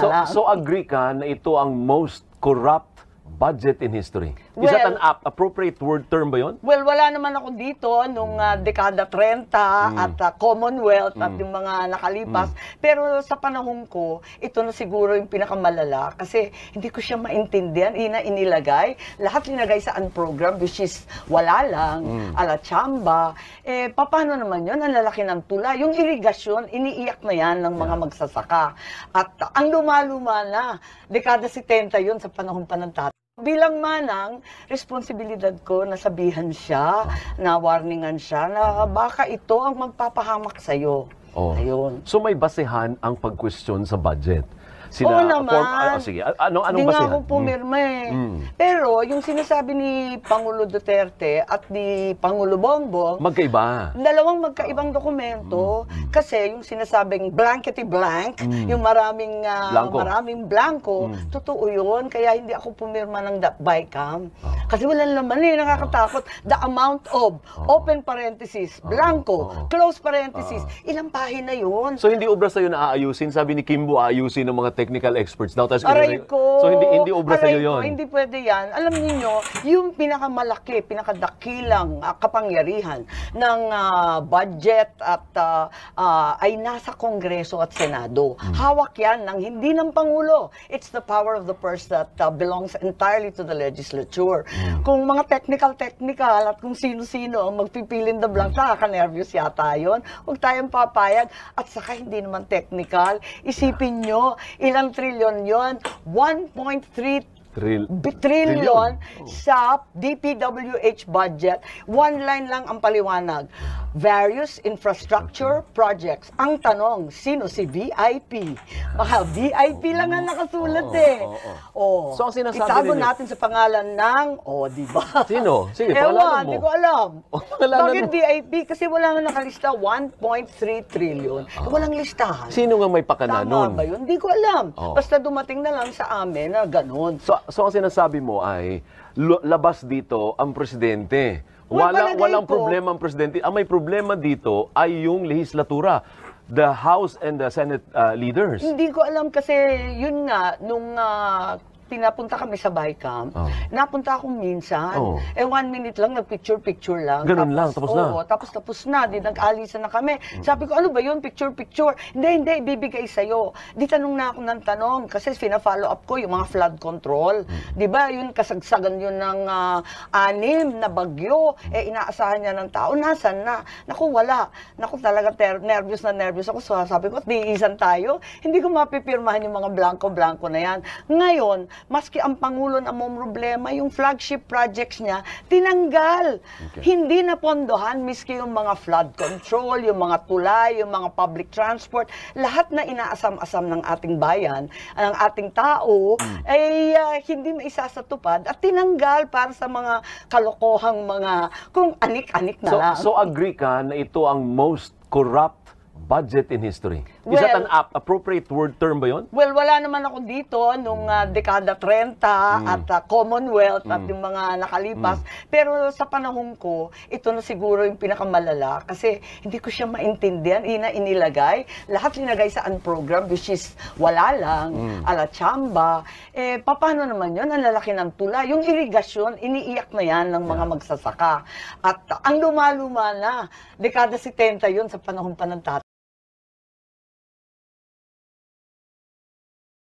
So agree ka na ito ang most corrupt budget in history? Is that an appropriate word term ba yun? Well, wala naman ako dito nung dekada 30 at Commonwealth at yung mga nakalipas. Pero sa panahon ko, ito na siguro yung pinakamalala kasi hindi ko siya maintindihan. Inilagay. Lahat linagay sa program which is wala lang, ala chamba. Eh, paano naman yun? Ang lalaki ng tula. Yung irigasyon, iniiyak na yan ng mga magsasaka. At ang luma-luma na, dekada 70 yun sa panahon pa ng tatay. Bilang manang, responsibilidad ko na sabihan siya, na warningan siya, na baka ito ang magpapahamak sa'yo. Ayun. So may basehan ang pag-question sa budget? Oo naman. Sige, anong Hindi basehan? nga ako pumirma eh. Pero yung sinasabi ni Pangulo Duterte at ni Pangulo Bongbong, magkaiba. Dalawang magkaibang dokumento kasi yung sinasabing blankety blank, yung maraming blanco, totoo yun. Kaya hindi ako pumirma ng BICAM. Kasi walang laman eh, nakakatakot. The amount of, open parenthesis, blanco, close parenthesis, ilang pahina yun. So hindi obra sa'yo na aayusin? Sabi ni Kimbo, aayusin ng mga technical experts daw. Aray ko! So hindi obra sa'yo yun? Hindi pwede yan. Alam niyo yung pinakamalaki, pinakadakilang kapangyarihan ng budget at ay nasa Kongreso at Senado. Hawak yan ng hindi ng Pangulo. It's the power of the purse that belongs entirely to the legislature. Kung mga technical at kung sino-sino ang magpipilin the blank, nakaka-nervous yata yun. Huwag tayong papayag. At saka hindi naman technical. Isipin nyo, ilang trilyon yon? 1.3 trillion sa DPWH budget. One line lang ang paliwanag. Various infrastructure projects. Ang tanong, sino si VIP? Baka VIP lang ang nakasulat eh. So ang sinasabi itago ninyo, natin sa pangalan ng, di ba? Sino? Sige, Ewan, pangalanan mo. hindi ko alam. Bakit mo. VIP? Kasi wala nga nakalista 1.3 trillion. Walang listahan. Sino nga may pakana nun? Tama ba yun? Hindi ko alam. Basta dumating na lang sa amin na ganun. So ang sinasabi mo ay labas dito ang presidente. Walang problema ang presidente. Ang may problema dito ay yung lehislatura, the House and the Senate leaders. Hindi ko alam kasi yun nga nung pinapunta kami sa BICAM, napunta akong minsan, 1 minute lang, nag-picture lang. Ganun lang, tapos na? Oo, tapos na, di nag-alisan na kami. Sabi ko, ano ba yun, picture? Hindi, bibigay sa'yo. Di tanong na ako ng tanong, kasi fina-follow up ko yung mga flood control. Di ba, yun, kasagsagan yun ng 6 na bagyo, inaasahan niya ng tao, nasan na? Naku, wala. Naku, talaga nervous ako. So, sabi ko, diisan tayo. Hindi ko mapipirmahan yung mga blanco-blanco na yan. Ngayon, maski ang Pangulo na may problema, yung flagship projects niya, tinanggal. Hindi napondohan, miski yung mga flood control, yung mga tulay, yung mga public transport, lahat na inaasam-asam ng ating bayan, ng ating tao, ay hindi maisasatupad at tinanggal para sa mga kalokohang mga, kung anik-anik na lang. So agree ka na ito ang most corrupt budget in history? Is that an appropriate word term ba yun? Well, wala naman ako dito nung dekada 30 at Commonwealth at yung mga nakalipas. Pero sa panahon ko, ito na siguro yung pinakamalala kasi hindi ko siya maintindihan. Inilagay. Lahat linagay sa program which is wala lang, ala chamba. Eh, paano naman yun? Ang lalaki ng tula. Yung irigasyon, iniiyak na yan ng mga magsasaka. At ang luma-luma na, dekada 70 yun sa panahon pa ng tatay.